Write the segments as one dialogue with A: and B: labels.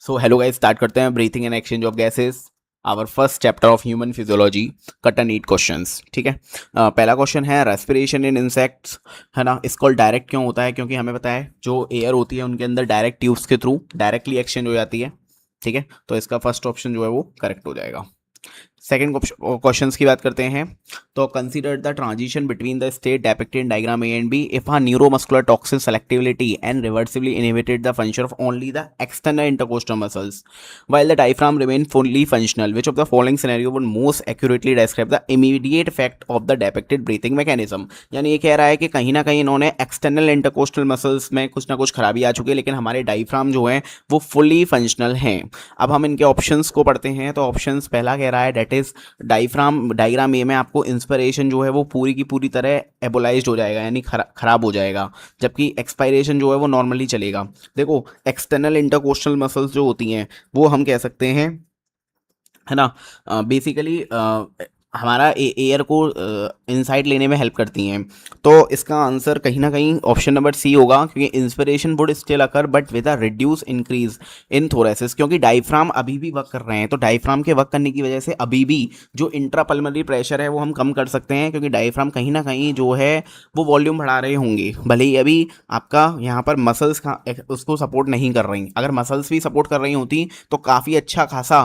A: So hello guys, start करते हैं breathing and exchange of gases, our first chapter of human physiology cut and eat questions. ठीक है। पहला question है respiration in insects, है ना। इसको डायरेक्ट क्यों होता है? क्योंकि हमें पता है जो एयर होती है उनके अंदर डायरेक्ट ट्यूब्स के थ्रू डायरेक्टली एक्सचेंज हो जाती है। ठीक है, तो इसका फर्स्ट ऑप्शन जो है वो करेक्ट हो जाएगा। सेकेंड क्वेश्चन की बात करते हैं। तो consider the transition between the state depicted in diagram A and B if a neuromuscular toxin selectivity and reversibly inhibited the function of only the external intercostal muscles while the diaphragm remained fully functional. Which of the following scenario would most accurately describe the immediate effect of the depicted breathing mechanism? यानी ये कह रहा है कि कहीं ना कहीं इन्होंने एक्सटर्नल इंटरकोस्टल मसल्स में कुछ ना कुछ खराबी आ चुकी है, लेकिन हमारे डायफ्राम जो है वो फुली फंक्शनल हैं। अब हम इनके ऑप्शंस को पढ़ते हैं। तो ऑप्शंस पहला कह रहा है डेट इज डायग्राम ए में आपको इंस्पिरेशन जो है वो पूरी की पूरी तरह एबोलाइज्ड हो जाएगा, यानी खराब हो जाएगा, जबकि एक्सपायरेशन जो है वो नॉर्मली चलेगा। देखो, एक्सटर्नल इंटरकोस्टल मसल्स जो होती हैं वो हम कह सकते हैं, है ना, बेसिकली हमारा एयर को इनसाइड लेने में हेल्प करती हैं। तो इसका आंसर कहीं ना कहीं ऑप्शन नंबर सी होगा, क्योंकि inspiration would still occur but with a reduce increase in thoracic. क्योंकि डायफ्राम अभी भी वर्क कर रहे हैं, तो डायफ्राम के वर्क करने की वजह से अभी भी जो इंट्रापल्मोनरी प्रेशर है वो हम कम कर सकते हैं, क्योंकि डायफ्राम कहीं ना कहीं जो है वो वॉल्यूम बढ़ा रहे होंगे। भले ही अभी आपका यहाँ पर मसल्स का उसको सपोर्ट नहीं कर रही, अगर मसल्स भी सपोर्ट कर रही होती तो काफ़ी अच्छा खासा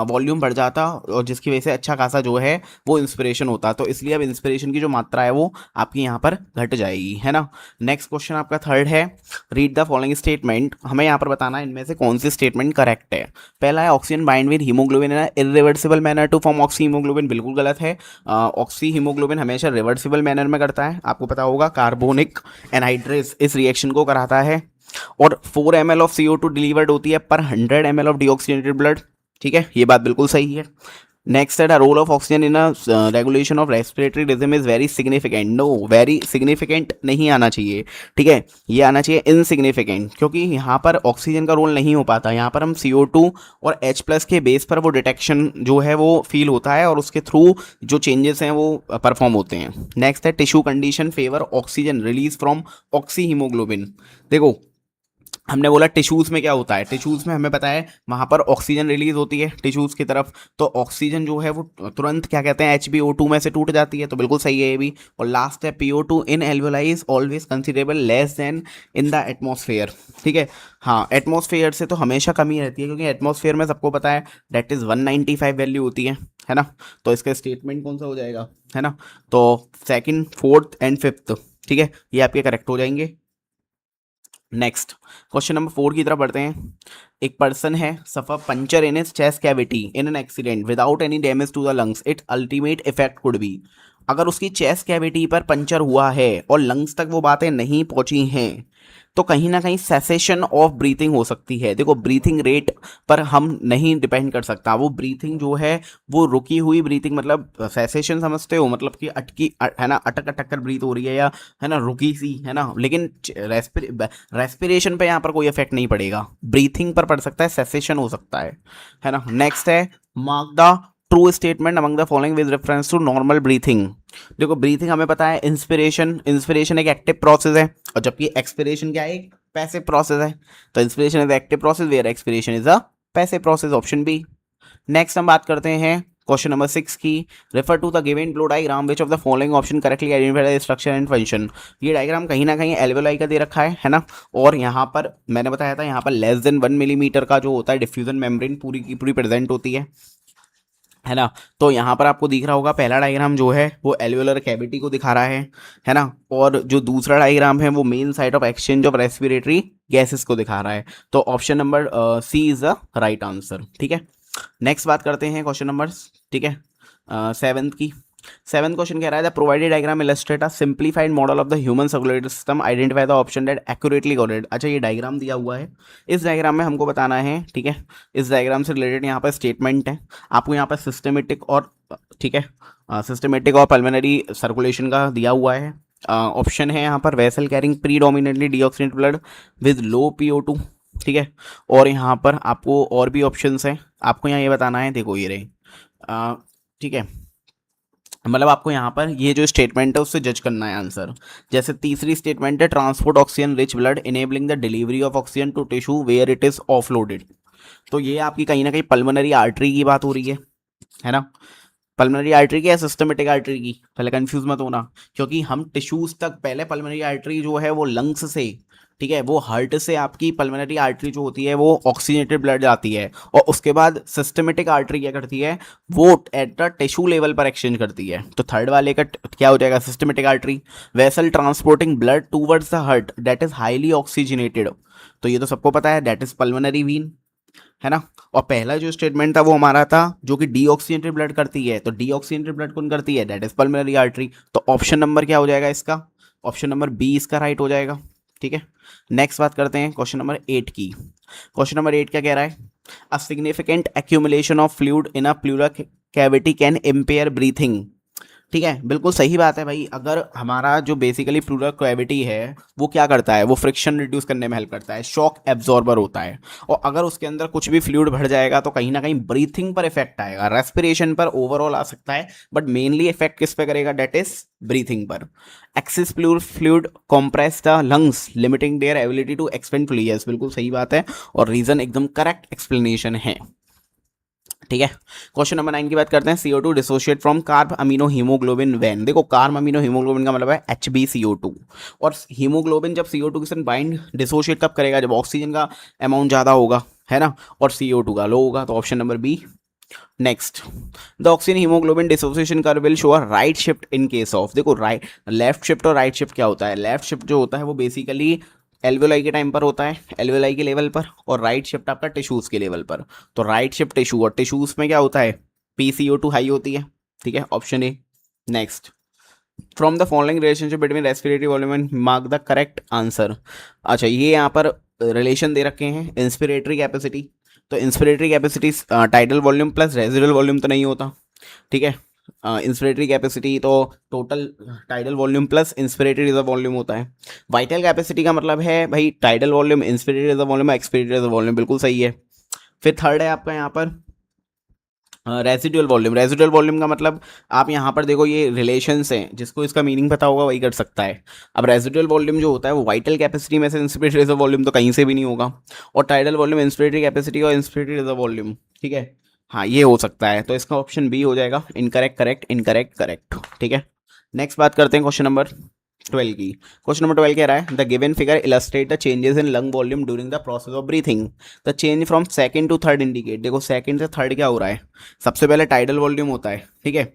A: वॉल्यूम बढ़ जाता, और जिसकी वजह से अच्छा खासा जो है वो इंस्पिरेशन होता। तो इसलिए अब इंस्पिरेशन की जो मात्रा है वो आपकी यहाँ पर घट जाएगी, है ना। नेक्स्ट क्वेश्चन आपका थर्ड है, रीड द फॉलोइंग स्टेटमेंट। हमें यहाँ पर बताना है इनमें से कौन सी स्टेटमेंट करेक्ट है। पहला है oxygen bind with haemoglobin in irreversible manner to form oxy haemoglobin, बिल्कुल गलत है। ऑक्सी हीमोग्लोबिन हमेशा रिवर्सिबल मैनर में करता है। आपको पता होगा कार्बोनिक एनहाइड्रेस इस रिएक्शन को कराता है, और 4 ml ऑफ CO2 डिलीवर्ड होती है पर 100 ml ऑफ डीऑक्सीजनेटेड ब्लड। ठीक है, ये बात बिल्कुल सही है। नेक्स्ट है the role of oxygen in regulation of respiratory rhythm is very significant. No, very significant नहीं आना चाहिए, ठीक है, ये आना चाहिए इनसिग्निफिकेंट, क्योंकि यहाँ पर ऑक्सीजन का रोल नहीं हो पाता। यहाँ पर हम CO2 और H+ के बेस पर वो डिटेक्शन जो है वो फील होता है, और उसके थ्रू जो चेंजेस हैं वो परफॉर्म होते हैं। नेक्स्ट है tissue condition favour oxygen release from oxy haemoglobin. देखो, हमने बोला टिश्यूज़ में क्या होता है, टिश्यूज़ में हमें पता है वहाँ पर ऑक्सीजन रिलीज होती है टिश्यूज़ की तरफ, तो ऑक्सीजन जो है वो तुरंत क्या कहते हैं HbO2 में से टूट जाती है, तो बिल्कुल सही है ये भी। और लास्ट है PO2 in alveoli is always considerable less then in the atmosphere. ठीक है, हाँ, एटमॉस्फेयर से तो हमेशा कमी रहती है, क्योंकि एटमॉस्फेयर में सबको पता है डेट इज़ 195 वैल्यू होती है ना। तो इसका स्टेटमेंट कौन सा हो जाएगा, है ना। तो सेकंड, फोर्थ एंड फिफ्थ, ठीक है, ये आपके करेक्ट हो जाएंगे। नेक्स्ट क्वेश्चन नंबर 4 की तरफ बढ़ते हैं। एक पर्सन है suffer puncture in his chest cavity in an accident without any damage to the lungs, it ultimate effect could be. अगर उसकी चेस्ट कैविटी पर पंचर हुआ है और लंग्स तक वो बातें नहीं पहुंची हैं, तो कहीं ना कहीं सेसेशन ऑफ ब्रीथिंग हो सकती है। देखो, ब्रीथिंग रेट पर हम नहीं डिपेंड कर सकता, वो ब्रीथिंग जो है वो रुकी हुई ब्रीथिंग, मतलब सेसेशन समझते हो, मतलब कि अटकी है ना, अटक अटक कर ब्रीथ हो रही है, या है ना रुकी सी, है ना। लेकिन रेस्पिरेशन पे यहाँ पर कोई इफेक्ट नहीं पड़ेगा, ब्रीथिंग पर पड़ सकता है, सेसेशन हो सकता है ना। नेक्स्ट है mark the true statement among the following with reference to normal breathing. देखो, ब्रीथिंग हमें पता है इंस्पिरेशन एक एक्टिव प्रोसेस है, और जबकि एक्सपिरेशन क्या है, एक पैसिव प्रोसेस है। तो inspiration is active process where expiration is a passive process, option B. Next हम बात करते हैं क्वेश्चन नंबर 6 की। Refer to the given flow diagram which of the following option correctly identify the structure and function. ये diagram कहीं ना कहीं alveoli का दे रखा है ना, और यहाँ पर मैंने बताया था यहाँ पर लेस देन 1 मिलीमीटर का जो होता है डिफ्यूजन मेम्ब्रेन पूरी की पूरी प्रेजेंट होती है ना। तो यहाँ पर आपको दिख रहा होगा पहला डायग्राम जो है वो एल्वेओलर कैविटी को दिखा रहा है ना, और जो दूसरा डायग्राम है वो main site of exchange of respiratory gases को दिखा रहा है। तो option number C is the right answer, ठीक है। नेक्स्ट बात करते हैं क्वेश्चन नंबर, ठीक है, 7th की। 7th क्वेश्चन कह रहा है the provided diagram illustrate a simplified model of the human circulatory system, identify the option that accurately coded. अच्छा, ये डायग्राम दिया हुआ है, इस डायग्राम में हमको बताना है, ठीक है, इस डायग्राम से रिलेटेड यहाँ पर स्टेटमेंट है। आपको यहाँ पर सिस्टमेटिक और, ठीक है, सिस्टमेटिक और पल्मोनरी सर्कुलेशन का दिया हुआ है। ऑप्शन है यहाँ पर vessel carrying predominantly deoxygenated blood with low PO2, ठीक है। और यहाँ पर आपको और भी ऑप्शंस हैं, आपको यहाँ ये बताना है, देखो ये रहे, ठीक है, मतलब आपको यहाँ पर ये जो स्टेटमेंट है उससे जज करना है आंसर। जैसे तीसरी स्टेटमेंट है transport oxygen rich blood enabling the delivery of oxygen to tissue where it is offloaded. तो ये आपकी कहीं ना कहीं पल्मोनरी आर्टरी की बात हो रही है ना। पल्मोनरी आर्टरी की या सिस्टमेटिक आर्टरी की, पहले कंफ्यूज मत होना, क्योंकि हम टिश्यूज तक पहले पल्मोनरी आर्टरी जो है वो लंग्स से, ठीक है, वो हार्ट से आपकी पल्मोनरी आर्टरी जो होती है वो ऑक्सीजनेटेड ब्लड जाती है, और उसके बाद सिस्टमेटिक आर्टरी क्या करती है, वो एट द टिश्यू लेवल पर एक्सचेंज करती है। तो थर्ड वाले का क्या हो जाएगा, systematic artery. Vessel transporting blood towards the heart that is highly oxygenated, तो ये तो सबको पता है, दैट इज पल्मोनरी वीन, है ना। और पहला जो स्टेटमेंट था वो हमारा था जो कि डीऑक्सीजनेटेड ब्लड करती है, तो डीऑक्सीजनेटेड ब्लड कौन करती है, दैट इज पल्मोनरी आर्टरी। तो ऑप्शन नंबर क्या हो जाएगा इसका, ऑप्शन नंबर बी इसका राइट हो जाएगा, ठीक है। नेक्स्ट बात करते हैं क्वेश्चन नंबर 8 की। क्वेश्चन नंबर 8 क्या कह रहा है, a significant accumulation of fluid in a pleural cavity can impair breathing, ठीक है, बिल्कुल सही बात है भाई। अगर हमारा जो बेसिकली प्लूरल कैविटी है वो क्या करता है, वो फ्रिक्शन रिड्यूस करने में हेल्प करता है, शॉक एब्जॉर्बर होता है, और अगर उसके अंदर कुछ भी फ्लूइड भर जाएगा तो कहीं ना कहीं ब्रीथिंग पर इफेक्ट आएगा, रेस्पिरेशन पर ओवरऑल आ सकता है, बट मेनली इफेक्ट किस पे करेगा, डेट इज ब्रीथिंग पर। Excess fluid compress the lungs limiting their ability to expand fluids, बिल्कुल सही बात है, और रीजन एकदम करेक्ट एक्सप्लेनेशन है, ठीक है। क्वेश्चन नंबर 9 की बात करते हैं, CO2 dissociate from carb amino haemoglobin when, देखो कार्ब अमीनो हीमोग्लोबिन का मतलब है HbCO2, और हीमोग्लोबिन जब CO2 के साथ बाइंड डिसोशिएट कब करेगा, जब ऑक्सीजन का अमाउंट ज़्यादा होगा, है ना, और CO2 का लो होगा, तो option number B. Next, the oxygen haemoglobin dissociation curve will show a right shift in case of, देखो राइट लेफ्ट शिफ्ट और राइट शिफ्ट क्या होता है, लेफ्ट शिफ्ट जो होता है वो बेसिकली एल्वेलाई के टाइम पर होता है, एल्वेलाई के लेवल पर, और राइट शिफ्ट आपका टिश्यूज के लेवल पर। तो राइट शिफ्ट टिश्यू, और टिश्यूज में क्या होता है, PCO2 हाई होती है, ठीक है, option A. Next, from the following relationship between respiratory volume and mark the correct answer. अच्छा, ये यहाँ पर रिलेशन दे रखे हैं, इंस्पिरेटरी कैपेसिटी, तो inspiratory capacity tidal volume plus residual volume तो नहीं होता, ठीक है। इंस्पिरेटरी कैपेसिटी तो total tidal volume plus inspiratory reserve volume होता है। वाइटल कैपेसिटी का मतलब है भाई tidal volume, inspiratory reserve volume, expiratory reserve volume, बिल्कुल सही है। फिर थर्ड है आपका यहाँ पर रेजिडुअल वॉल्यूम, रेजिडुअल वॉल्यूम का मतलब आप यहाँ पर देखो ये रिलेशंस हैं, जिसको इसका मीनिंग पता होगा वही कर सकता है। अब रेजिडुअल वॉल्यूम जो होता है वो वाइटल कैपेसिटी में से इंस्पिरेटरी रिजर्व वॉल्यूम तो कहीं से भी नहीं होगा, और टाइडल वॉल्यूम इंस्पिरेटरी कैपेसिटी और इंस्पिरेटरी रिजर्व वॉल्यूम, ठीक है, हाँ ये हो सकता है, तो इसका ऑप्शन बी हो जाएगा, इनकरेक्ट करेक्ट इनकरेक्ट करेक्ट, ठीक है। नेक्स्ट बात करते हैं क्वेश्चन नंबर 12 की। क्वेश्चन नंबर 12 कह रहा है, the given figure illustrate the changes in lung volume during the process of breathing, the change from second to third indicate, देखो सेकंड से थर्ड क्या हो रहा है, सबसे पहले टाइडल वॉल्यूम होता है, ठीक है,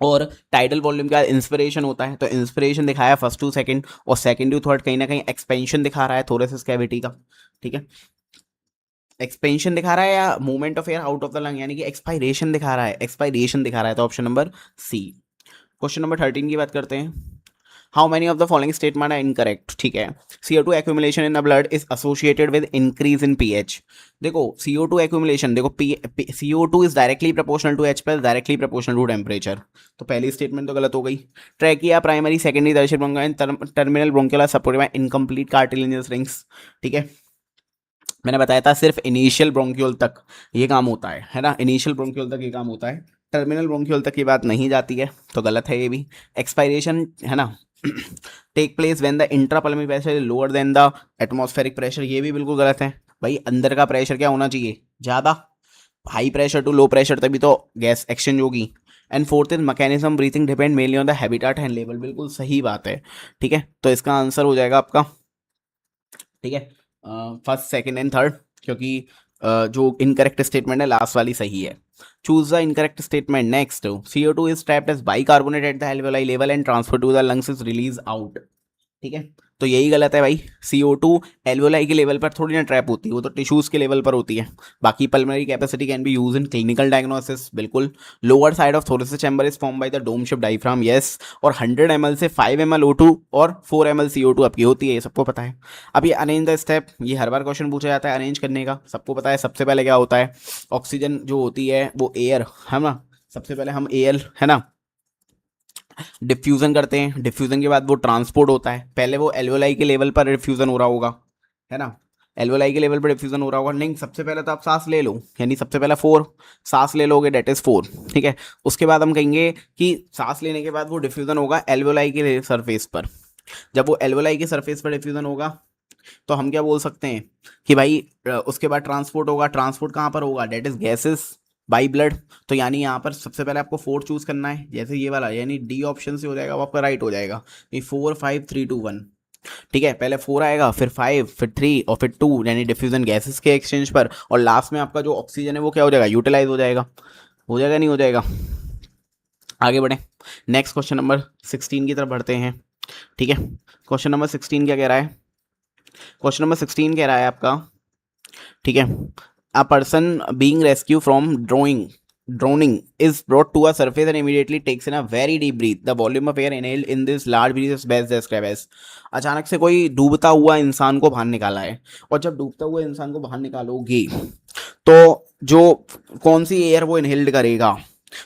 A: और टाइडल वॉल्यूम का इंस्पिरेशन होता है, तो इंस्पिरेशन दिखाया फर्स्ट टू सेकंड, और सेकंड टू थर्ड कहीं ना कहीं एक्सपेंशन दिखा रहा है थोरेसिस कैविटी का, ठीक है, एक्सपेंशन दिखा रहा है या movement of air out of the lung, यानी कि एक्सपायरेशन दिखा रहा है, एक्सपायरेशन दिखा रहा है, तो option number C. Question number 13 की बात करते हैं, how many of the following statement are incorrect, ठीक है। CO2 accumulation in the blood is associated with increase in pH, देखो CO2 एक्यूमुलेशन, देखो CO2 is directly proportional to H plus directly proportional to temperature, तो पहली statement तो गलत हो गई। Trachea primary secondary tertiary bronchi and terminal bronchiole supported by incomplete cartilaginous rings, ठीक है, मैंने बताया था सिर्फ इनिशियल ब्रोंक्यूल तक ये काम होता है ना, इनिशियल ब्रोंक्यूल तक ये काम होता है, टर्मिनल ब्रोंक्यूल तक की बात नहीं जाती है, तो गलत है ये भी। एक्सपायरेशन है ना, take place when the intrapulmonary pressure is lower than the atmospheric pressure, ये भी बिल्कुल गलत है भाई, अंदर का प्रेशर क्या होना चाहिए, ज़्यादा, high pressure to low pressure तभी तो गैस एक्सचेंज होगी। And fourth is mechanism breathing depend mainly on the habitat and level, बिल्कुल सही बात है, ठीक है, तो इसका आंसर हो जाएगा आपका, ठीक है, फर्स्ट सेकंड एंड थर्ड, क्योंकि जो इनकरेक्ट स्टेटमेंट है लास्ट वाली सही है। Choose the incorrect statement. Next, CO2 is trapped as bicarbonate at the alveoli level and transfer to the lungs is release out, ठीक है, तो यही गलत है भाई, CO2 एल्वेओलाई के लेवल पर थोड़ी ना ट्रैप होती है, वो तो टिश्यूज के लेवल पर होती है। बाकी pulmonary capacity can be use in clinical diagnosis, बिल्कुल। Lower side of thoracic chamber is form by the dome shape diaphragm, yes, और 100 ml से 5 ml O2 और 4 ml CO2 आपकी होती है, ये सबको पता है। अब ये अरेंज द स्टेप, ये हर बार क्वेश्चन पूछा जाता है अरेंज करने का, सबको पता है। सबसे पहले क्या होता है, ऑक्सीजन जो होती है वो एयर, है ना, सबसे पहले हम एयर, है ना, डिफ्यूजन करते हैं, डिफ्यूजन के बाद वो ट्रांसपोर्ट होता है, पहले वो एल्वेओलाई के लेवल पर डिफ्यूजन हो रहा होगा, है ना, एल्वेओलाई के लेवल पर डिफ्यूजन हो रहा होगा, नहीं सबसे पहले तो आप सांस ले लो, यानी सबसे पहले 4 सांस ले लोगे, डेट इज 4, ठीक है, उसके बाद हम कहेंगे कि सांस लेने के बाद वो डिफ्यूजन होगा एल्वेओलाई के सरफेस पर, जब वो एल्वेओलाई के सरफेस पर डिफ्यूजन होगा तो हम क्या बोल सकते हैं कि भाई उसके बाद ट्रांसपोर्ट होगा, ट्रांसपोर्ट कहाँ पर होगा, that is gases by blood. तो यानी यहाँ पर सबसे पहले आपको 4 चूज करना है, जैसे ये वाला, यानी डी ऑप्शन से हो जाएगा, वो आपका राइट हो जाएगा। ये 4 5 3 2 1, ठीक है। पहले 4 आएगा, फिर 5, फिर 3 और फिर 2, यानी डिफ्यूजन गैसेस के एक्सचेंज पर, और लास्ट में आपका जो ऑक्सीजन है वो क्या हो जाएगा, यूटिलाइज हो जाएगा नहीं हो जाएगा। आगे बढ़े, नेक्स्ट क्वेश्चन नंबर 16 की तरफ बढ़ते हैं, ठीक है। क्वेश्चन नंबर 16 क्या कह रहा है, क्वेश्चन नंबर 16 कह रहा है आपका, ठीक है, a person being rescue from droning is brought to a surface and immediately takes in a very deep breath. The volume of air inhaled in this large breath is best described as। अचानक से कोई डूबता हुआ इंसान को बाहर निकाला है, और जब डूबता हुआ इंसान को बाहर निकालोगे तो जो कौन सी एयर वो इनहेल्ड करेगा,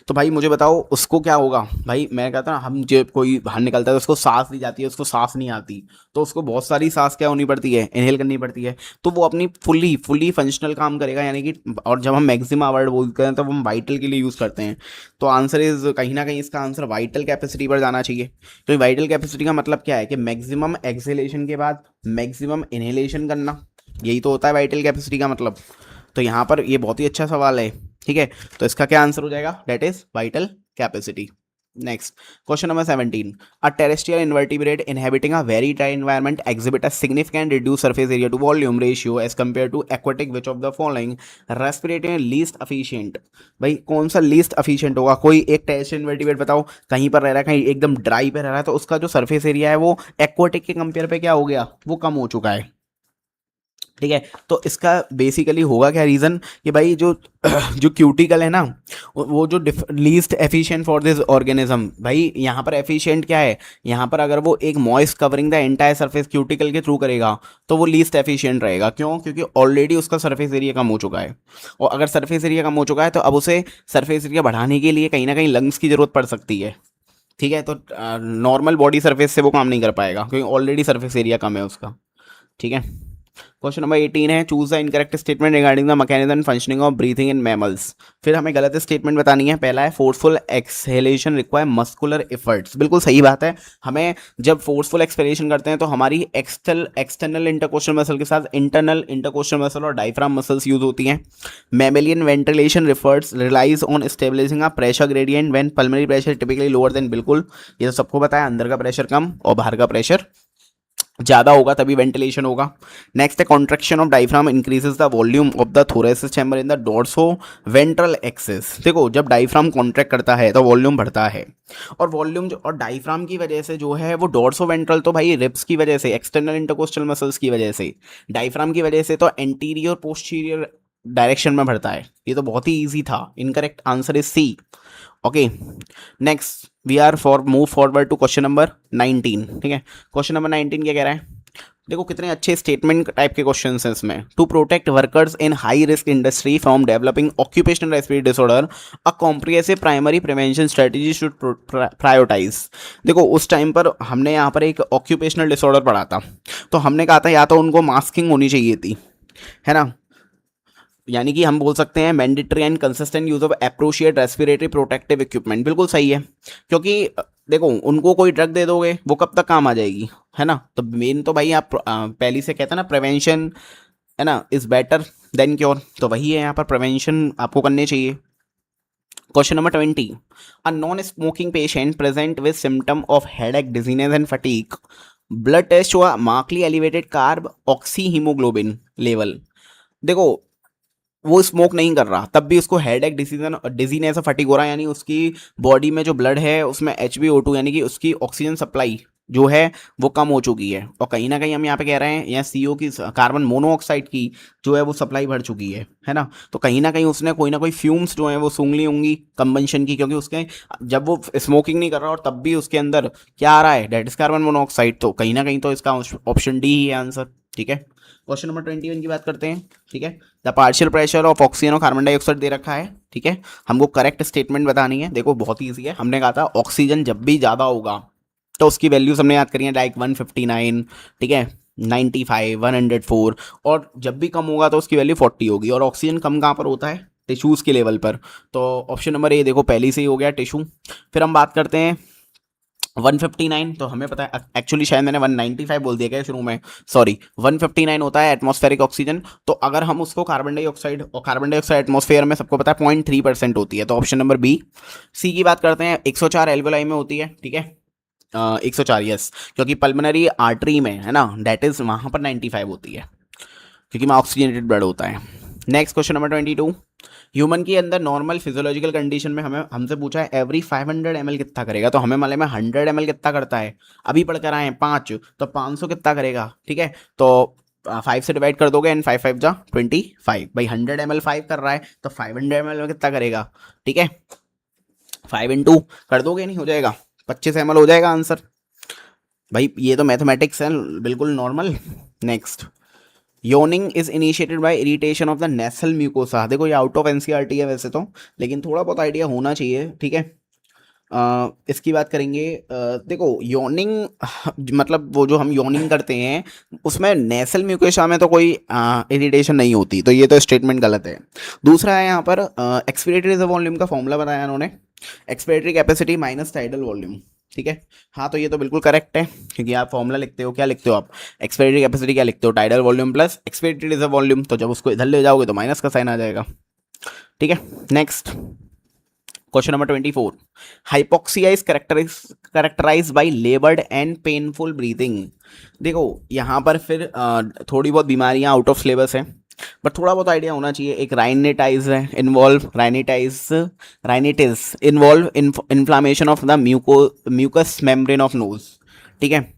A: तो भाई मुझे बताओ उसको क्या होगा। भाई मैं कहता हूँ, हम जब कोई बाहर निकलता है तो उसको सांस ली जाती है, उसको सांस नहीं आती, तो उसको बहुत सारी सांस क्या होनी पड़ती है, इनहेल करनी पड़ती है, तो वो अपनी फुली फंक्शनल काम करेगा, यानी कि, और जब हम मैक्सिमा वर्ड बोलते हैं तो हम वाइटल के लिए यूज़ करते हैं, तो आंसर इज कहीं ना कहीं इसका आंसर वाइटल कैपेसिटी पर जाना चाहिए। तो वाइटल कैपेसिटी का मतलब क्या है कि मैक्सिमम एक्सेलेशन के बाद मैक्सिमम इनहेलेशन करना, यही तो होता है वाइटल कैपेसिटी का मतलब। तो यहाँ पर ये बहुत ही अच्छा सवाल है, ठीक है। तो इसका क्या आंसर हो जाएगा, that is vital capacity. Next, question number 17, a terrestrial invertebrate inhabiting a very dry environment exhibit a significant reduce surface area to volume ratio as compare to aquatic, which of the following respiratory least efficient. भाई कौन सा least efficient होगा, कोई एक terrestrial invertebrate बताओ, कहीं पर रह रहा है, कहीं एकदम ड्राई पे रह रहा है, तो उसका जो सरफेस एरिया है वो एक्वाटिक के कंपेयर पे क्या हो गया, वो कम हो चुका है, ठीक है। तो इसका बेसिकली होगा क्या रीज़न, कि भाई जो जो क्यूटिकल है ना, वो जो least efficient for this organism, भाई यहाँ पर एफिशिएंट क्या है, यहाँ पर अगर वो एक moist covering the entire surface cuticle के थ्रू करेगा तो वो लीस्ट एफिशिएंट रहेगा, क्यों, क्योंकि ऑलरेडी उसका सरफेस एरिया कम हो चुका है, और अगर सरफेस एरिया कम हो चुका है तो अब उसे सरफेस एरिया बढ़ाने के लिए कहीं ना कहीं लंग्स की जरूरत पड़ सकती है, ठीक है। तो नॉर्मल बॉडी सरफेस से वो काम नहीं कर पाएगा, क्योंकि ऑलरेडी सरफेस एरिया कम है उसका, ठीक है। क्वेश्चन नंबर 18 है, choose the incorrect statement regarding the mechanism and functioning of breathing in mammals. फिर हमें गलत स्टेटमेंट बतानी है। पहला है, forceful exhalation require muscular efforts. बिल्कुल सही बात है, हमें जब फोर्सफुल एक्सपेलेशन करते हैं तो हमारी एक्सटर्नल इंटरकोस्टल मसल के साथ इंटरनल इंटरकोस्टल मसल और डायफ्राम मसल्स यूज होती हैं। Mammalian ventilation refers relies on stabilising a pressure gradient when pulmonary pressure typically lower than. बिल्कुल, ये तो सबको पता है, अंदर का प्रेशर कम और बाहर का प्रेशर ज़्यादा होगा तभी वेंटिलेशन होगा। नेक्स्ट है, contraction of diaphragm increases the volume of the thoracic chamber in the dorso ventral axis. देखो, जब डायफ्राम कॉन्ट्रैक्ट करता है तो वॉल्यूम बढ़ता है, और वॉल्यूम जो, और डायफ्राम की वजह से जो है वो डोर्सो वेंट्रल, तो भाई रिब्स की वजह से, एक्सटर्नल इंटरकोस्टल मसल्स की वजह से, डायफ्राम की वजह से तो एंटीरियर पोस्टीरियर डायरेक्शन में बढ़ता है। ये तो बहुत ही ईजी था, incorrect answer is C. Okay, next we are for move forward to question number 19, ठीक है। क्वेश्चन नंबर 19 क्या कह रहा है, देखो कितने अच्छे स्टेटमेंट टाइप के क्वेश्चन हैं इसमें। To protect workers in high risk industry from developing occupational respiratory disorder a comprehensive primary prevention strategy should prioritise. देखो उस टाइम पर हमने यहाँ पर एक ऑक्यूपेशनल डिसऑर्डर पढ़ा था, तो हमने कहा था या तो उनको मास्किंग होनी चाहिए थी, है ना, यानी कि हम बोल सकते हैं mandatory and consistent use of appropriate respiratory protective equipment. बिल्कुल सही है, क्योंकि देखो उनको कोई ड्रग दे दोगे वो कब तक काम आ जाएगी, है ना। तो मेन तो भाई आप पहले से कहते हैं ना, प्रिवेंशन है ना इज बेटर देन क्योर, तो वही है, यहाँ पर प्रिवेंशन आपको करनी चाहिए। Question number 20, a non smoking patient present with symptom of headache dizziness and fatigue, blood test हुआ markedly elevated carboxyhaemoglobin level. देखो वो स्मोक नहीं कर रहा तब भी उसको हेडेक डिजीनेस फटीग हो रहा है, यानी उसकी बॉडी में जो ब्लड है उसमें HbO2 यानी कि उसकी ऑक्सीजन सप्लाई जो है वो कम हो चुकी है, और कहीं ना कहीं हम यहाँ पे कह रहे हैं यहाँ CO की, कार्बन मोनोऑक्साइड की जो है वो सप्लाई बढ़ चुकी है ना। तो कहीं ना कहीं उसने कोई ना कोई फ्यूम्स जो है वो सूंघ ली होंगी कंबंशन की, क्योंकि उसके जब वो स्मोकिंग नहीं कर रहा और तब भी उसके अंदर क्या आ रहा है, डेट इज कार्बन मोनोऑक्साइड, तो कहीं ना कहीं तो इसका ऑप्शन डी ही है आंसर, ठीक है। क्वेश्चन नंबर 21 की बात करते हैं, ठीक है। The partial pressure of oxygen और कार्बन डाइऑक्साइड दे रखा है, ठीक है। हमको करेक्ट स्टेटमेंट बतानी है। देखो बहुत ईजी है, हमने कहा था ऑक्सीजन जब भी ज़्यादा होगा तो उसकी वैल्यूज हमने याद करी है, लाइक 159, ठीक है, 95, 104, और जब भी कम होगा तो उसकी वैल्यू 40 होगी। और ऑक्सीजन कम कहाँ पर होता है, टिश्यूज़ के लेवल पर। तो ऑप्शन नंबर ए देखो पहले से ही हो गया टिश्यू। फिर हम बात करते हैं 159 तो हमें पता है, एक्चुअली शायद मैंने 195 बोल दिया क्या शुरू में, सॉरी, 159 होता है एटमॉस्फेरिक ऑक्सीजन। तो अगर हम उसको कार्बन डाइऑक्साइड, और कार्बन डाइऑक्साइड एटमॉस्फेयर में सबको पता है 0.3% होती है, तो ऑप्शन नंबर बी। सी की बात करते हैं, 104 एल्वेलाई में होती है, ठीक है, 104, यस, क्योंकि पल्मोनरी आर्टरी में है ना, दैट इज वहां पर 95 होती है, क्योंकि में ऑक्सीजनेटेड ब्लड होता है। नेक्स्ट क्वेश्चन नंबर 22, ह्यूमन के अंदर नॉर्मल फिजियोलॉजिकल कंडीशन में हमें हमसे पूछा है एवरी 500 ml कितना करेगा, तो हमें मालूम है 100 ml कितना करता है, अभी पढ़ कर आए हैं 5, तो 500 कितना करेगा, ठीक है, तो 5 से डिवाइड कर दोगे, एंड 5 5 जा 25, भाई 100 ml 5 कर रहा है, तो 500 ml में कितना करेगा, ठीक है, 5 इंटू कर दोगे, नहीं हो जाएगा, 25 ml हो जाएगा आंसर। भाई ये तो मैथमेटिक्स है, बिल्कुल normal. Next, yawning is initiated by irritation of the nasal mucosa. देखो ये आउट ऑफ एनसीईआरटी है वैसे तो, लेकिन थोड़ा बहुत आइडिया होना चाहिए, ठीक है। इसकी बात करेंगे, देखो योनिंग मतलब वो जो हम योनिंग करते हैं उसमें नेसल म्यूकोसा में तो कोई इरिटेशन नहीं होती, तो ये तो स्टेटमेंट गलत है। दूसरा है यहाँ पर एक्सपीरिटरी वॉल्यूम का फॉर्मूला बताया उन्होंने, एक्सपीरिटरी कैपेसिटी माइनस टाइडल वॉल्यूम, ठीक है। हाँ तो ये तो बिल्कुल करेक्ट है, क्योंकि आप फॉर्मूला लिखते हो, क्या लिखते हो आप, एक्सपीरिटरी कैपेसिटी क्या लिखते हो, tidal volume plus expiratory reserve volume, तो जब उसको इधर ले जाओगे तो माइनस का साइन आ जाएगा, ठीक है। Next question number 24, hypoxia is characterised by laboured and painful breathing. देखो यहाँ पर फिर थोड़ी बहुत बीमारियाँ आउट ऑफ सिलेबस है, बट थोड़ा बहुत आइडिया होना चाहिए। एक राइनेटाइज है involve, rhinitis involve inflammation of the mucous membrane of nose, ठीक है।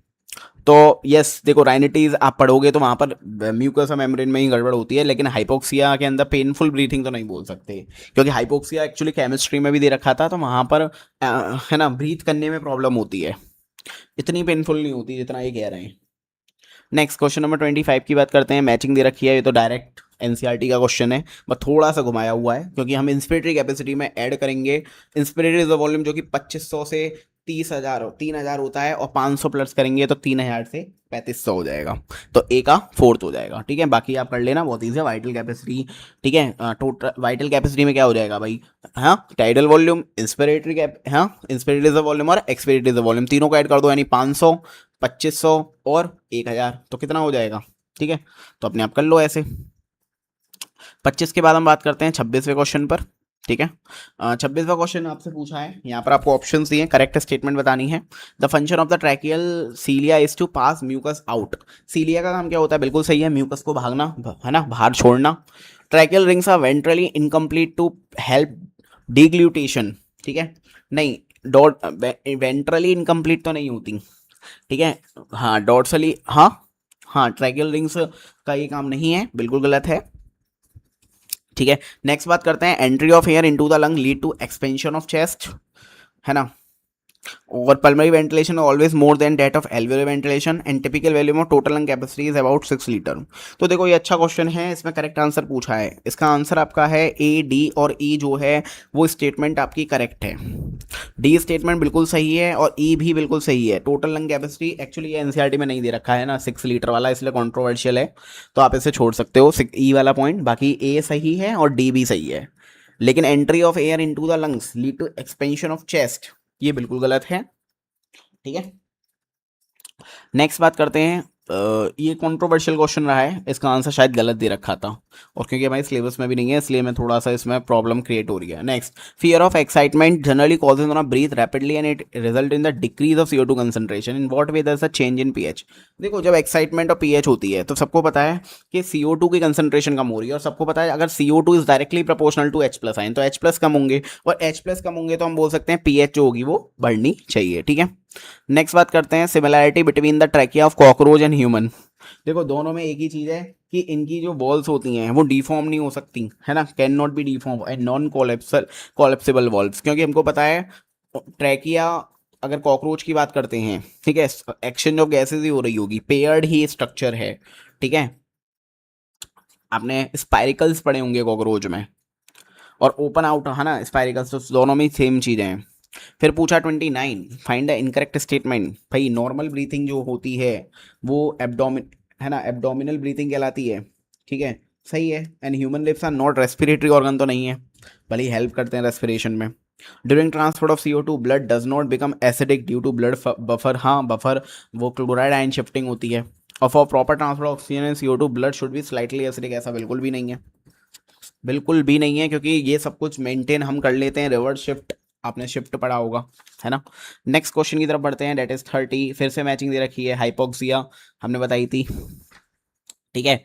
A: तो यस देखो राइनेटीज आप पढ़ोगे तो वहाँ पर म्यूकस मेम्ब्रेन में ही गड़बड़ होती है, लेकिन हाइपोक्सिया के अंदर पेनफुल ब्रीथिंग तो नहीं बोल सकते, क्योंकि हाइपोक्सिया एक्चुअली केमिस्ट्री में भी दे रखा था, तो वहाँ पर है ना ब्रीथ करने में प्रॉब्लम होती है, इतनी पेनफुल नहीं होती जितना ये कह रहे हैं। नेक्स्ट क्वेश्चन नंबर 25 की बात करते हैं, मैचिंग दे रखी है, ये तो डायरेक्ट एनसीईआरटी का क्वेश्चन है, बस थोड़ा सा घुमाया हुआ है, क्योंकि हम इंस्पिरेटरी कैपेसिटी में ऐड करेंगे इंस्पिरेटरी वॉल्यूम जो कि 2500 से 30,000 होता है, और 500 प्लस करेंगे तो 3000 से 3500 हो जाएगा, तो ए का फोर्थ हो जाएगा, ठीक है। बाकी आप कर लेना, बहुत ईजी है। वाइटल कैपेसिटी, ठीक है, टोटल वाइटल कैपेसिटी में क्या हो जाएगा भाई, हाँ टाइडल वॉल्यूम, इंस्पिरेटरी कैप, हाँ इंस्पिरेटरी वॉल्यूम और एक्सपिरेटरी वॉल्यूम तीनों को ऐड कर दो, यानी 500, 2500 और 1000, तो कितना हो जाएगा, ठीक है। तो अपने आप कर लो ऐसे। 25 के बाद हम बात करते हैं 26वें क्वेश्चन पर, ठीक है। 26वां क्वेश्चन आपसे पूछा है, यहाँ पर आपको ऑप्शन दिए, करेक्ट स्टेटमेंट बतानी है। The function of the tracheal cilia is to pass mucus out. Cilia का काम क्या होता है, बिल्कुल सही है, म्यूकस को भागना, है ना, बाहर छोड़ना। Tracheal rings are ventrally incomplete to help deglutition, ठीक है, नहीं, डॉट वेंट्रली इनकम्प्लीट तो नहीं होती, ठीक है, हाँ डॉर्सली, हाँ हाँ ट्रैकियल रिंग्स का ये काम नहीं है, बिल्कुल गलत है, ठीक है। नेक्स्ट बात करते हैं, entry of air into the lung lead to expansion of chest, है ना, और pulmonary ventilation always more than that of alveolar ventilation, and typical value of total lung capacity is about 6 litre. तो देखो ये अच्छा क्वेश्चन है, इसमें correct answer पूछा है, इसका आंसर आपका है ए, डी और ई जो है वो स्टेटमेंट आपकी करेक्ट है। डी स्टेटमेंट बिल्कुल सही है और ई भी बिल्कुल सही है। टोटल लंग कैपेसिटी एक्चुअली ये एनसीईआरटी में नहीं दे रखा है ना, 6 लीटर वाला, इसलिए कॉन्ट्रोवर्शियल है, तो आप इसे छोड़ सकते हो ई वाला पॉइंट। बाकी ए सही है और डी भी सही है, लेकिन entry of air into the lungs lead to expansion of chest ये बिल्कुल गलत है, ठीक है। नेक्स्ट बात करते हैं, ये कंट्रोवर्शियल क्वेश्चन रहा है, इसका आंसर शायद गलत दे रखा था, और क्योंकि हमारे सिलेबस में भी नहीं है इसलिए मैं थोड़ा सा इसमें प्रॉब्लम क्रिएट हो रही है। Next, fear of excitement generally causes on breathe rapidly and it result in the decrease of CO2 concentration, in what way there is a change in pH. देखो जब एक्साइटमेंट और पीएच होती है तो सबको पता है कि CO2 की कंसंट्रेशन कम हो रही है, और सबको पता है अगर CO2 is directly proportional to H plus ion तो H प्लस कम होंगे, और H प्लस कम होंगे तो हम बोल सकते हैं पीएच जो होगी वो बढ़नी चाहिए, ठीक है। नेक्स्ट बात करते हैं, similarity between the trachea of cockroach and human. देखो दोनों में एक ही चीज है कि इनकी जो वॉल्स होती हैं वो डिफॉर्म नहीं हो सकती, है ना, can not be deform and non collapsible valves, क्योंकि हमको पता है ट्रैकिया, अगर कॉकरोच की बात करते हैं, ठीक है, एक्सचेंज ऑफ गैसेज ही हो रही होगी, पेयर्ड ही स्ट्रक्चर है, ठीक है। आपने स्पाइरिकल्स पढ़े होंगे कॉकरोच में, और ओपन आउट, है ना, स्पाइरिकल्स, तो दोनों में सेम चीज़ें हैं। फिर पूछा 29, फाइंड द इनकरेक्ट स्टेटमेंट। भाई नॉर्मल ब्रीथिंग जो होती है वो एब्डोमिन, है ना, एब्डोमिनल ब्रीथिंग कहलाती है, ठीक है, सही है। And human lips are not respiratory organ तो नहीं है, भले ही हेल्प करते हैं रेस्पिरेशन में। During transport of CO2 blood does not become acidic due to blood buffer, हाँ बफर वो क्लोराइड आयन शिफ्टिंग होती है। और for proper transport of oxygen and CO2 blood should be slightly acidic, ऐसा बिल्कुल भी नहीं है, बिल्कुल भी नहीं है, क्योंकि ये सब कुछ मेंटेन हम कर लेते हैं, रिवर्स शिफ्ट आपने शिफ्ट पढ़ा होगा, है ना। नेक्स्ट क्वेश्चन की तरफ बढ़ते हैं, डेट इज 30, फिर से मैचिंग दे रखी है, हाइपोक्सिया हमने बताई थी, ठीक है।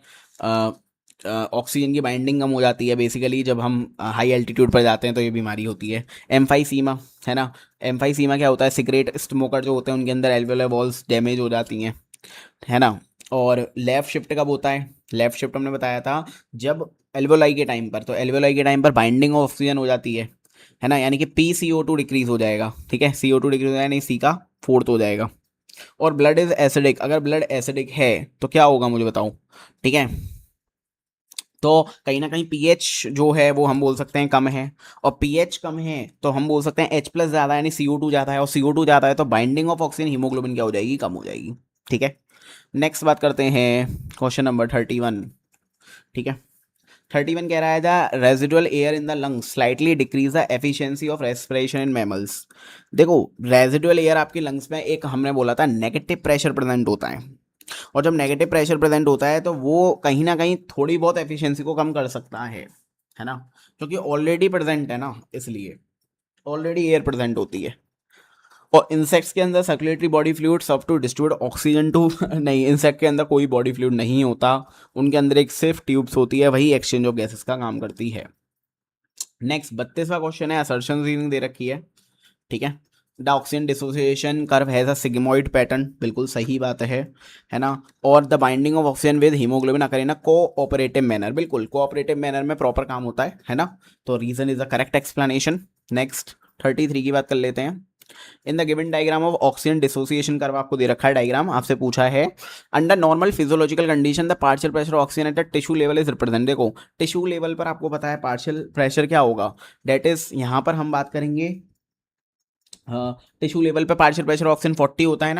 A: ऑक्सीजन की बाइंडिंग कम हो जाती है बेसिकली जब हम हाई एल्टीट्यूड पर जाते हैं, तो ये बीमारी होती है। एम्फाइसीमा, है ना। एम्फाइसीमा क्या होता है, सिगरेट स्मोकर जो होते हैं उनके अंदर एल्वेओलर वॉल्स डैमेज हो जाती हैं, है ना। और लेफ्ट शिफ्ट कब होता है, लेफ्ट शिफ्ट हमने बताया था जब एल्वेओलाई के टाइम पर, तो एल्वेओलाई के टाइम पर बाइंडिंग ऑफ ऑक्सीजन हो जाती है ना, यानी कि PCO2 डिक्रीज हो जाएगा, ठीक है, CO2 डिक्रीज हो जाएगा, नहीं C का फोर्थ हो जाएगा। और ब्लड इज एसिडिक, अगर ब्लड एसिडिक है तो क्या होगा मुझे बताओ, ठीक है। तो कहीं ना कहीं pH जो है वो हम बोल सकते हैं कम है, और pH कम है तो हम बोल सकते हैं H+ ज़्यादा यानी CO2 ज़्यादा है, और CO2 ज़्यादा है तो बाइंडिंग ऑफ ऑक्सीजन हीमोग्लोबिन क्या हो जाएगी, कम हो जाएगी, ठीक है। नेक्स्ट बात करते हैं क्वेश्चन नंबर 31, ठीक है। 31 कह रहा है the residual air in the lungs slightly decrease the efficiency of respiration in mammals. देखो रेजिडुअल एयर आपकी लंग्स में एक हमने बोला था नेगेटिव प्रेशर प्रेजेंट होता है, और जब नेगेटिव प्रेशर प्रेजेंट होता है तो वो कहीं ना कहीं थोड़ी बहुत एफिशिएंसी को कम कर सकता है ना, क्योंकि ऑलरेडी प्रेजेंट है ना, इसलिए ऑलरेडी एयर प्रेजेंट होती है। और इंसेक्ट्स के अंदर सर्कुलेटरी बॉडी फ्लूइड सब टू डिस्ट्रीब्यूट ऑक्सीजन टू नहीं, इंसेक्ट के अंदर कोई बॉडी फ्लूइड नहीं होता, उनके अंदर एक सिर्फ ट्यूब्स होती है, वही एक्सचेंज ऑफ गैसेस का काम करती है। नेक्स्ट 32वां क्वेश्चन है, असर्शन रीजनिंग दे रखी है, ठीक है। The oxygen dissociation curve has a sigmoid pattern, बिल्कुल सही बात है ना। और the binding of oxygen with haemoglobin occur in a cooperative manner, बिल्कुल कोऑपरेटिव मैनर में प्रॉपर काम होता है ना। तो reason is the correct explanation. Next 33 की बात कर लेते हैं। In the given diagram of oxygen dissociation curve आपको दे रखा है डायग्राम, आपसे पूछा है under normal physiological condition the partial pressure oxygen at the tissue level is represent. देखो टिश्यू लेवल पर आपको पता है पार्शियल प्रेशर क्या होगा, डेट इज यहाँ पर हम बात करेंगे टिश्यू लेवल पे पार्शियल प्रेशर ऑक्सीजन 40 होता है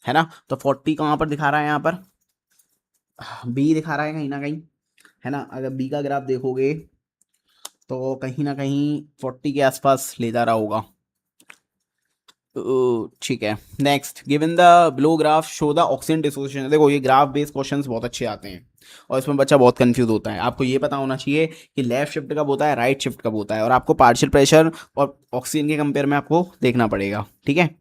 A: ना। तो 40 कहाँ पर दिखा रहा है, यहाँ पर बी दिखा रहा है कहीं ना कहीं, है ना। अगर बी का ग्राफ देखोगे तो कहीं ना कहीं 40 के आसपास ले जा रहा होगा, ठीक है। Next given the blow graph show the oxygen dissociation. देखो ये ग्राफ बेस्ड क्वेश्चंस बहुत अच्छे आते हैं, और इसमें बच्चा बहुत कंफ्यूज होता है। आपको ये पता होना चाहिए कि लेफ्ट शिफ्ट कब होता है, राइट शिफ्ट कब होता है, और आपको पार्शियल प्रेशर और ऑक्सीजन के कंपेयर में आपको देखना पड़ेगा, ठीक है।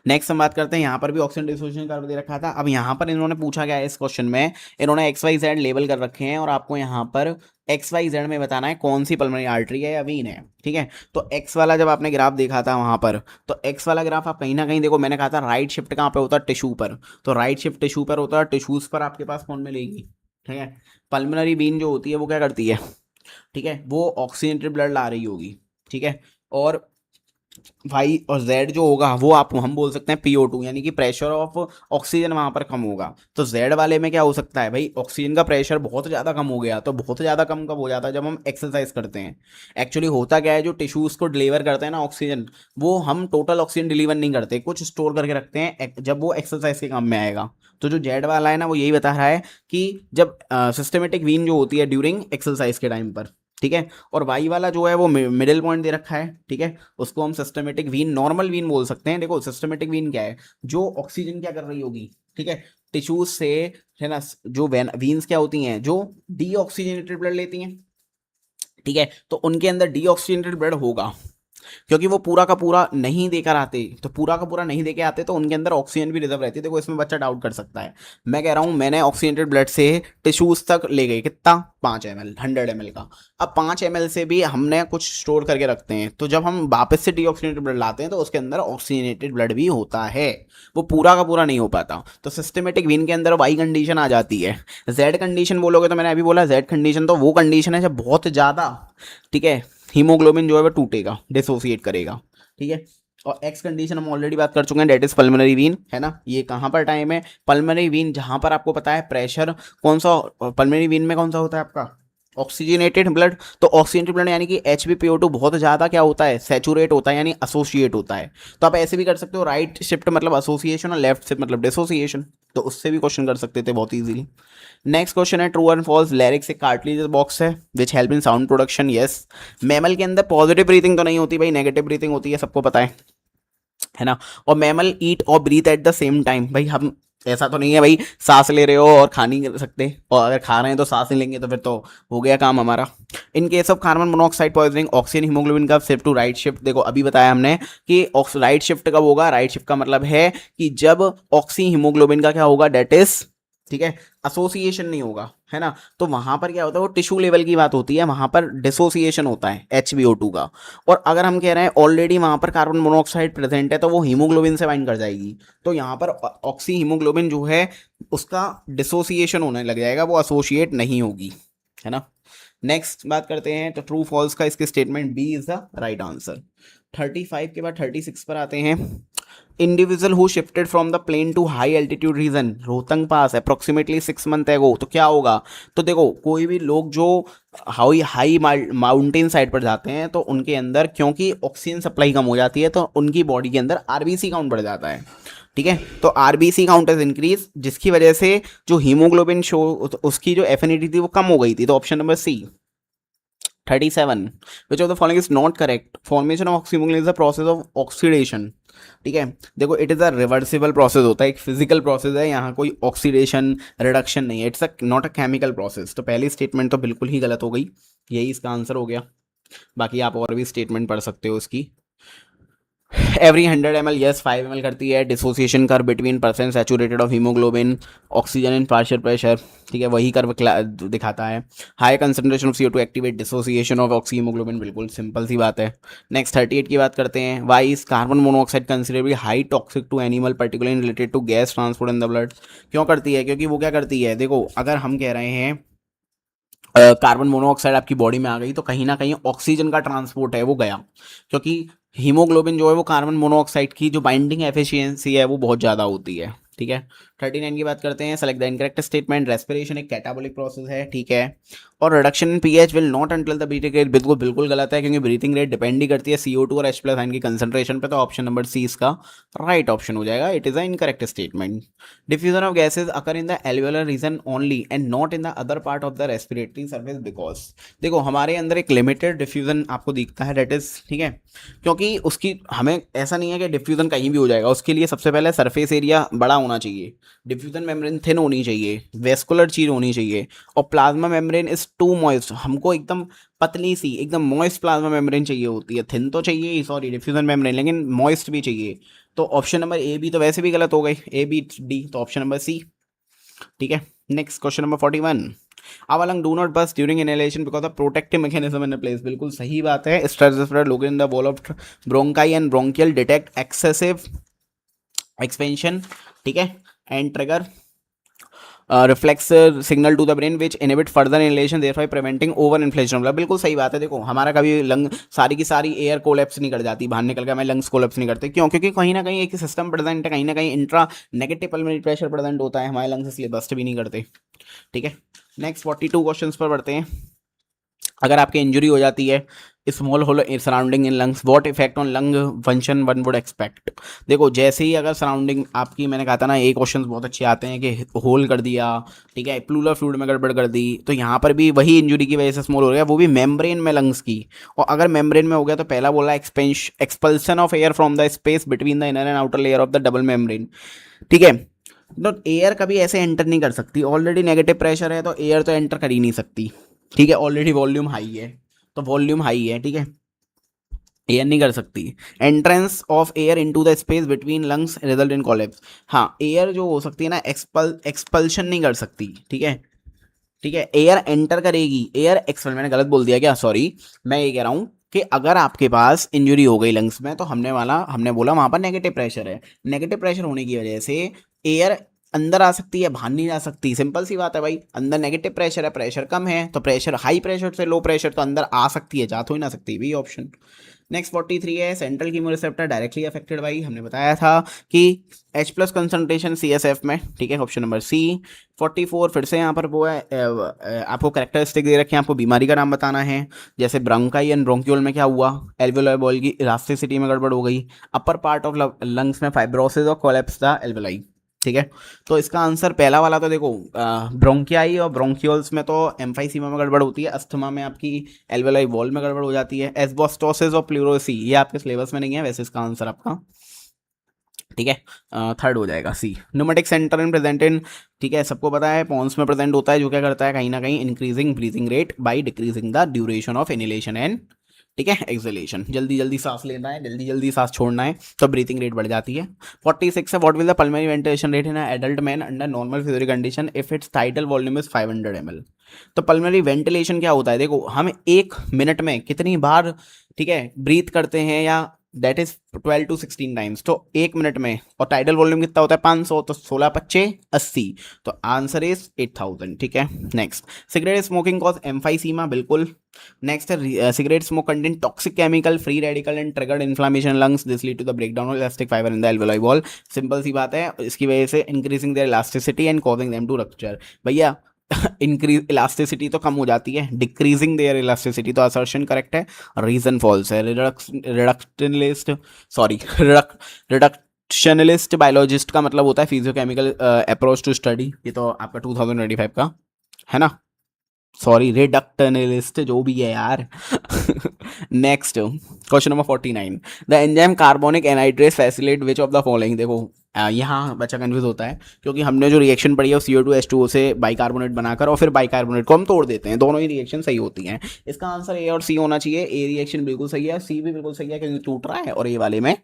A: नेक्स्ट हम बात करते हैं, यहाँ पर भी ऑक्सीजन डिसोसिएशन कर्व दे रखा था। अब यहाँ पर इन्होंने पूछा क्या है इस क्वेश्चन में, इन्होंने XYZ लेबल कर रखे हैं, और आपको यहाँ पर XYZ में बताना है कौन सी पल्मोनरी आर्टरी है या वीन है, ठीक है। तो एक्स वाला जब आपने ग्राफ देखा था वहाँ पर, तो एक्स वाला ग्राफ आप कहीं ना कहीं देखो, मैंने कहा था राइट शिफ्ट कहाँ पे होता है, टिश्यू पर। तो राइट शिफ्ट टिश्यू पर होता है, टिश्यूज पर आपके पास कौन मिलेगी, ठीक है। पल्मोनरी वीन जो होती है वो क्या करती है, ठीक है, वो ऑक्सीजनेटेड ब्लड ला रही होगी, ठीक है। और वाई और जेड जो होगा वो आप हम बोल सकते हैं PO2, यानी कि प्रेशर ऑफ ऑक्सीजन वहां पर कम होगा। तो जेड वाले में क्या हो सकता है भाई, ऑक्सीजन का प्रेशर बहुत ज़्यादा कम हो गया। तो बहुत ज़्यादा कम कब हो जाता है, जब हम एक्सरसाइज करते हैं। एक्चुअली होता क्या है, जो टिश्यूज़ को डिलीवर करते हैं ना ऑक्सीजन, वो हम टोटल ऑक्सीजन डिलीवर नहीं करते, कुछ स्टोर करके रखते हैं, जब वो एक्सरसाइज के काम में आएगा। तो जो जेड वाला है ना वो यही बता रहा है कि जब सिस्टमेटिक वीन जो होती है ड्यूरिंग एक्सरसाइज के टाइम पर, ठीक है। और वाई वाला जो है वो मिडिल पॉइंट दे रखा है, ठीक है, उसको हम सिस्टमेटिक वीन, नॉर्मल वीन बोल सकते हैं। देखो सिस्टमेटिक वीन क्या है, जो ऑक्सीजन क्या कर रही होगी, ठीक है, टिश्यूज से, है ना। जो वीन्स क्या होती हैं, जो डीऑक्सीजनेटेड ब्लड लेती हैं, ठीक है। तो उनके अंदर डीऑक्सीजनेटेड ब्लड होगा, क्योंकि वो पूरा का पूरा नहीं देकर आते, तो पूरा का पूरा नहीं देके आते तो उनके अंदर ऑक्सीजन भी रिजर्व रहती है। देखो इसमें बच्चा डाउट कर सकता है, मैं कह रहा हूँ मैंने ऑक्सीजनेटेड ब्लड से टिश्यूज तक ले गए कितना, 5 ml 100 ml का। अब 5 ml से भी हमने कुछ स्टोर करके रखते हैं, तो जब हम वापस से डीऑक्सीजनेटेड ब्लड लाते हैं तो उसके अंदर ऑक्सीजनेटेड ब्लड भी होता है, वो पूरा का पूरा नहीं हो पाता। तो सिस्टमेटिक वीन के अंदर वाई कंडीशन आ जाती है। जेड कंडीशन बोलोगे तो मैंने अभी बोला जेड कंडीशन तो वो कंडीशन है जब बहुत ज़्यादा, ठीक है, हीमोग्लोबिन जो है वो टूटेगा, डिसोसिएट करेगा, ठीक है। और एक्स कंडीशन हम ऑलरेडी बात कर चुके हैं, डेट इज पल्मोनरी वीन, है ना। ये कहाँ पर टाइम है, पल्मोनरी वीन जहाँ पर आपको पता है प्रेशर कौन सा, पल्मोनरी वीन में कौन सा होता है आपका, ऑक्सीजनेटेड ब्लड, तो ऑक्सीजनेटेड ब्लड यानी कि HbPO2 बहुत ज़्यादा क्या होता है, सैचुरेट होता है यानी एसोसिएट होता है। तो आप ऐसे भी कर सकते हो, राइट शिफ्ट मतलब एसोसिएशन और लेफ्ट शिफ्ट मतलब डिसोसिएशन, तो उससे भी क्वेश्चन कर सकते थे बहुत इजीली। नेक्स्ट क्वेश्चन है ट्रू एंड फॉल्स, लैरिक्स एक कार्टिलेज बॉक्स है which help in sound production. Yes, mammal के अंदर पॉजिटिव ब्रीथिंग तो नहीं होती भाई, नेगेटिव ब्रीथिंग होती है, सबको पता है ना। और मैमल ईट और breathe at the same time, भाई हम ऐसा तो नहीं है भाई सांस ले रहे हो और खा नहीं कर सकते, और अगर खा रहे हैं तो सांस नहीं लेंगे तो फिर तो हो गया काम हमारा। इन case of carbon monoxide poisoning oxygen haemoglobin का शिफ्ट टू राइट शिफ्ट, देखो अभी बताया हमने कि राइट शिफ्ट कब होगा, राइट शिफ्ट का मतलब है कि जब ऑक्सी हीमोग्लोबिन का क्या होगा, डेट इज, ठीक है, एसोसिएशन नहीं होगा, है ना। तो वहां पर क्या होता है, वो टिश्यू लेवल की बात होती है, वहां पर डिसोसिएशन होता है HbO2 का। और अगर हम कह रहे हैं ऑलरेडी वहां पर कार्बन मोनोऑक्साइड प्रेजेंट है तो वो हीमोग्लोबिन से बाइंड कर जाएगी, तो यहाँ पर ऑक्सी हीमोग्लोबिन जो है उसका डिसोसिएशन होने लग जाएगा, वो एसोसिएट नहीं होगी, है ना। नेक्स्ट बात करते हैं, तो ट्रू फॉल्स का इसके statement B is the right answer. 35 के बाद 36 पर आते हैं। Individual who shifted from the plain to high altitude region Rohtang pass approximately 6 month ago, तो क्या होगा, तो देखो कोई भी लोग जो हाई हाई माउंटेन साइड पर जाते हैं तो उनके अंदर क्योंकि ऑक्सीजन सप्लाई कम हो जाती है तो उनकी बॉडी के अंदर आरबीसी काउंट बढ़ जाता है, ठीक है। तो आरबीसी काउंट इज इंक्रीज, जिसकी वजह से जो हीमोग्लोबिन शो उसकी जो एफिनिटी थी वो कम हो गई थी, तो option number C. 37, which of the following is not correct, formation of oxyhaemoglobin is the process of oxidation, ठीक है। देखो it is a reversible process होता है, एक फिजिकल प्रोसेस है, यहाँ कोई ऑक्सीडेशन रिडक्शन नहीं है, it's a not a chemical process. तो पहली स्टेटमेंट तो बिल्कुल ही गलत हो गई, यही इसका आंसर हो गया। बाकी आप और भी स्टेटमेंट पढ़ सकते हो इसकी। एवरी 100 ml, यस 5 ml करती है dissociation curve between percent saturated of haemoglobin oxygen in partial pressure, ठीक है, वही कर्व दिखाता है। High concentration of CO2 activate dissociation of oxy haemoglobin, बिल्कुल सिंपल सी बात है। नेक्स्ट 38 की बात करते हैं। Why is carbon monoxide considerably high toxic to animal particularly related to gas transport in the blood, क्यों करती है, क्योंकि वो क्या करती है, देखो अगर हम कह रहे हैं कार्बन मोनोऑक्साइड आपकी बॉडी में आ गई तो कहीं ना कहीं ऑक्सीजन का ट्रांसपोर्ट है वो गया, क्योंकि हीमोग्लोबिन जो है वो कार्बन मोनोऑक्साइड की जो बाइंडिंग एफिशिएंसी है वो बहुत ज़्यादा होती है, ठीक है। 39 की बात करते हैं। Select the incorrect statement, respiration एक कैटाबॉलिक प्रोसेस है, ठीक है, और reduction in pH will not until the breathing rate, बिल्कुल बिल्कुल गलत है, क्योंकि ब्रीथिंग रेट डिपेंड ही करती है CO2 और H+ आयन की कंसंट्रेशन पे, तो ऑप्शन नंबर सी इसका राइट ऑप्शन हो जाएगा, it is a incorrect statement. Diffusion of gases occur in the alveolar region only and not in the other part of the respiratory surface because, देखो हमारे अंदर एक लिमिटेड डिफ्यूजन आपको दिखता है, डेट इज, ठीक है, क्योंकि उसकी हमें ऐसा नहीं है कि डिफ्यूजन कहीं भी हो जाएगा, उसके लिए सबसे पहले सरफेस एरिया बड़ा होना चाहिए, डिफ्यूजन मेम्ब्रेन थिन होनी चाहिए, वेस्कुलर चीज होनी चाहिए, और plasma membrane is too moist, हमको एकदम पतली सी एकदम मॉइस्ट प्लाज्मा मेम्ब्रेन चाहिए होती है, थिन तो चाहिए सॉरी डिफ्यूजन मेम्ब्रेन, लेकिन मॉइस्ट भी चाहिए। तो ऑप्शन नंबर ए बी तो वैसे भी गलत हो गई, ए बी डी, तो ऑप्शन नंबर सी, ठीक है। Next question number 41, our lung do not burst during inhalation because of protective mechanism in place, बिल्कुल सही बात है। Stress log in the wall of bronchi and bronchial detect excessive expansion, ठीक है, and trigger reflex signal to the brain which inhibit further inhalation thereby preventing over inflation, मतलब बिल्कुल सही बात है। देखो हमारा कभी लंग सारी की सारी एयर कोलैप्स नहीं कर जाती, बाहर निकल के हमारे लंग्स कोलैप्स नहीं करते, क्यों, क्योंकि कहीं ना कहीं एक सिस्टम प्रेजेंट है, कहीं ना कहीं intra negative pulmonary pressure present होता है, हमारे लंग्स इसलिए बस्ट भी नहीं करते, ठीक है। नेक्स्ट 42 क्वेश्चंस पर बढ़ते हैं। अगर आपकी इंजरी हो जाती है small hole surrounding in lungs, what effect on lung function one would expect, देखो जैसे ही अगर सराउंडिंग आपकी, मैंने कहा था ना ये क्वेश्चंस बहुत अच्छे आते हैं कि होल कर दिया, ठीक है, प्लूरल फ्लूइड में गड़बड़ कर दी, तो यहाँ पर भी वही इंजरी की वजह से स्मॉल हो गया, वो भी मेम्ब्रेन में लंग्स की, और अगर मेम्ब्रेन में हो गया तो पहला बोला expulsion of air from the space between the inner and outer layer of the double membrane, ठीक है। तो एयर कभी ऐसे एंटर नहीं कर सकती, ऑलरेडी नेगेटिव प्रेशर है तो एयर तो एंटर कर ही नहीं सकती, ठीक है, ऑलरेडी वॉल्यूम हाई है, तो वॉल्यूम हाई है, ठीक है, एयर नहीं कर सकती। Entrance of air into the space between lungs result in collapse, हाँ एयर जो हो सकती है ना एक्सपल्शन नहीं कर सकती, ठीक है, ठीक है, एयर एंटर करेगी, एयर एक्सपल, मैंने गलत बोल दिया क्या, सॉरी, मैं ये कह रहा हूँ कि अगर आपके पास इंजरी हो गई लंग्स में तो हमने बोला वहां पर नेगेटिव प्रेशर है, नेगेटिव प्रेशर होने की वजह से एयर अंदर आ सकती है, बाहर नहीं जा सकती, सिंपल सी बात है भाई, अंदर नेगेटिव प्रेशर है, प्रेशर कम है, तो प्रेशर हाई प्रेशर से लो प्रेशर तो अंदर आ सकती है, जा तो ही ना सकती, भी ऑप्शन। नेक्स्ट 43 है central chemoreceptor directly affected by, हमने बताया था कि H प्लस कंसंट्रेशन CSF में, ठीक है, ऑप्शन नंबर सी। 44 फिर से यहाँ पर वो है आपको करेक्टरिस्टिक दे रखे हैं, आपको बीमारी का नाम बताना है, जैसे ब्रोंकाई एंड ब्रोंक्यूल में क्या हुआ, एल्वेओलाई वॉल की इलास्टिसिटी में गड़बड़ हो गई, अपर पार्ट ऑफ लंग्स में फाइब्रोसिस और कोलैप्स द एल्वेओलाई, ठीक है। तो इसका आंसर पहला वाला तो देखो ब्रोंकियाई और ब्रोंक्यूल्स में तो एम्फाइसीमा में गड़बड़ होती है, अस्थमा में आपकी एल्वेओलाई वॉल में गड़बड़ हो जाती है, एस्बेस्टोसिस और प्लूरोसी ये आपके सिलेबस में नहीं है, वैसे इसका आंसर आपका, ठीक है, थर्ड हो जाएगा C. Pneumatic centre in present in, ठीक है, सबको पता है पॉन्स में प्रेजेंट होता है, जो क्या करता है कहीं ना कहीं increasing breathing rate by decreasing the duration of inhalation and, ठीक है, एक्सहेलेशन, जल्दी जल्दी सांस लेना है, जल्दी जल्दी सांस छोड़ना है, तो ब्रीथिंग रेट बढ़ जाती है। 46 है what will the pulmonary ventilation rate in adult man under normal physical condition if it's title volume is 500 ml। तो पल्मोनरी वेंटिलेशन क्या होता है, देखो हम 1 मिनट में कितनी बार, ठीक है, ब्रीथ करते हैं, या दैट इज 12 to 16 टाइम्स, तो 1 मिनट में, और टाइडल वॉल्यूम कितना होता है 500, तो 16 पच्चे 80, तो आंसर इज 8000, ठीक है। Next, cigarette smoking cause emphysema, बिल्कुल। नेक्स्ट है cigarette smoke contain toxic chemical free radical and triggered inflammation lungs, this lead to the breakdown of elastic fibre in the alveoli wall, simple सी बात है, इसकी वजह से increasing their elasticity and causing them to rupture. भैया increase elasticity तो कम हो जाती है, डिक्रीजिंग देयर इलास्टिसिटी, तो असर्शन करेक्ट है, रीजन फॉल्स है। रिडक्शनलिस्ट, सॉरी रिडक्शनलिस्ट बायोलॉजिस्ट का मतलब होता है फिजियोकेमिकल अप्रोच टू स्टडी, ये तो आपका 2025 का है ना, सॉरी रिडक्टनलिस्ट जो भी है यार। Next question number 49, the enzyme carbonic anhydrase facilitate which of the following, देखो यहाँ बच्चा कंफ्यूज होता है क्योंकि हमने जो रिएक्शन पढ़ी है CO2H2O से बाइकार्बोनेट बनाकर और फिर बाइकार्बोनेट को हम तोड़ देते हैं, दोनों ही रिएक्शन सही होती हैं। इसका आंसर ए और सी होना चाहिए, ए रिएक्शन बिल्कुल सही है, सी भी बिल्कुल सही है क्योंकि टूट रहा है, और ए वाले में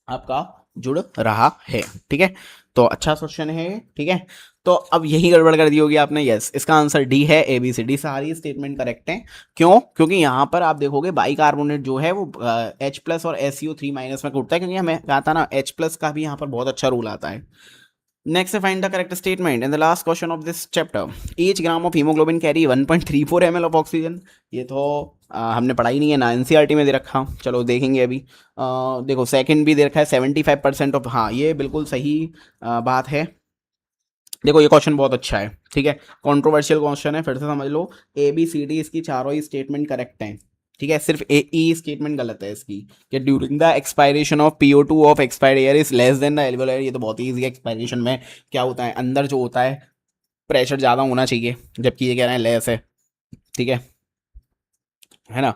A: आपका जुड़ रहा है, ठीक है। तो अच्छा क्वेश्चन है, ठीक है। तो अब यही गड़बड़ कर दी होगी आपने, यस इसका आंसर डी है, ABCD सारी स्टेटमेंट करेक्ट है। क्यों? क्योंकि यहाँ पर आप देखोगे बाइकार्बोनेट जो है वो H प्लस और SCO3 माइनस में कूटता है, क्योंकि हमें कहा था ना H प्लस का भी यहाँ पर बहुत अच्छा रूल आता है। Next find the correct statement in the last question of this chapter, each gram of haemoglobin carry 1.34 ml of oxygen, ये तो हमने पढ़ा ही नहीं है ना, NCERT में दे रखा, चलो देखेंगे अभी। देखो सेकंड भी दे रखा है 75% ऑफ, हाँ ये बिल्कुल सही बात है। देखो ये क्वेश्चन बहुत अच्छा है, ठीक है, कंट्रोवर्शियल क्वेश्चन है, फिर से समझ लो, ABCD इसकी चारों ही स्टेटमेंट करेक्ट हैं, ठीक है, सिर्फ AE स्टेटमेंट गलत है इसकी, कि during the expiration of PO2 of expired air is less than the alveoli, ये तो बहुत ही ईजी है। एक्सपायरेशन में क्या होता है, अंदर जो होता है प्रेशर ज़्यादा होना चाहिए, जबकि ये कह रहे हैं लेस है, ठीक है ना।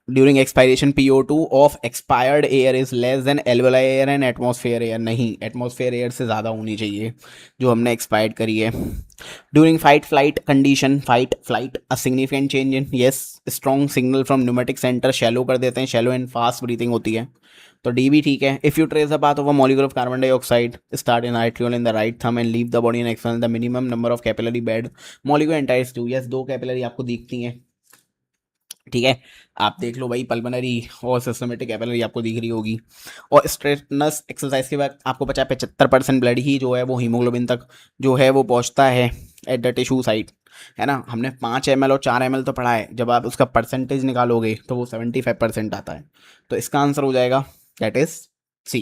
A: During expiration PO2 of expired air is less than alveoli air and atmosphere air, नहीं एटमॉस्फेयर एयर से ज़्यादा होनी चाहिए जो हमने एक्सपायर्ड करी है। During fight flight condition, fight flight a significant change in, yes strong signal from pneumatic centre, shallow कर देते हैं, शैलो एंड फास्ट ब्रीथिंग होती है, तो डी भी ठीक है। If you trace the path of a molecule of carbon dioxide start in arteriole in the right thumb and leave the body and expel the minimum number of capillary bed molecule enters to, yes 2 capillary आपको दिखती हैं, ठीक है, आप देख लो भाई pulmonary और systematic capillary आपको दिख रही होगी। और स्ट्रेटनस एक्सरसाइज के बाद आपको पता है 75% ब्लड ही जो है वो हीमोग्लोबिन तक जो है वो पहुंचता है एट द टिश्यू साइट, है ना। हमने 5 ml और 4 ml तो पढ़ा है, जब आप उसका परसेंटेज निकालोगे तो वो 75% आता है, तो इसका आंसर हो जाएगा दैट इज सी।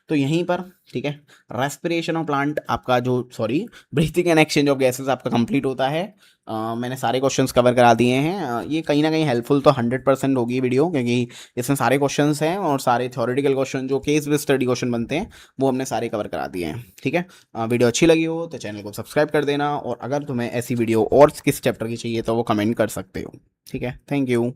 A: तो यहीं पर, ठीक है, रेस्पिरेशन ऑफ प्लांट आपका जो, sorry breathing and exchange of gases आपका कंप्लीट होता है। मैंने सारे क्वेश्चंस कवर करा दिए हैं। ये कहीं ना कहीं हेल्पफुल तो 100% होगी वीडियो, क्योंकि इसमें सारे क्वेश्चंस हैं और सारे थ्योरेटिकल क्वेश्चन जो केस बेस्ड स्टडी क्वेश्चन बनते हैं वो हमने सारे कवर करा दिए हैं, ठीक है। वीडियो अच्छी लगी हो तो चैनल को सब्सक्राइब कर देना, और अगर तुम्हें ऐसी वीडियो और किस चैप्टर की चाहिए तो वो कमेंट कर सकते हो, ठीक है। Thank you.